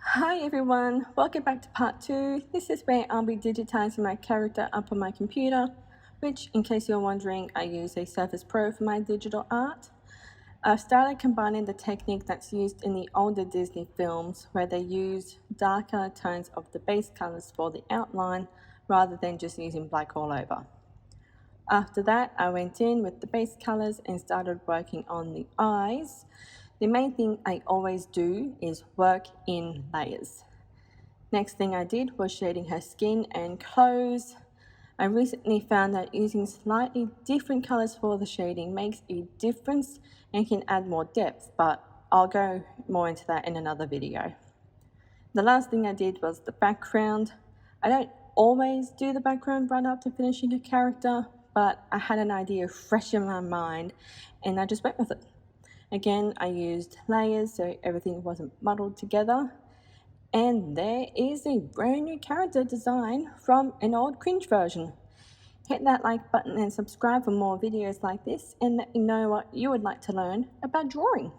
Hi everyone, welcome back to part 2. This is where I'll be digitizing my character up on my computer, which in case you're wondering, I use a Surface Pro for my digital art. I've started combining the technique that's used in the older Disney films where they use darker tones of the base colors for the outline rather than just using black all over. After that, I went in with the base colors and started working on the eyes. The main thing I always do is work in layers. Next thing I did was shading her skin and clothes. I recently found that using slightly different colors for the shading makes a difference and can add more depth, but I'll go more into that in another video. The last thing I did was the background. I don't always do the background right after finishing a character, but I had an idea fresh in my mind and I just went with it. Again, I used layers so everything wasn't muddled together. And there is a brand new character design from an old cringe version. Hit that like button and subscribe for more videos like this and let me know what you would like to learn about drawing.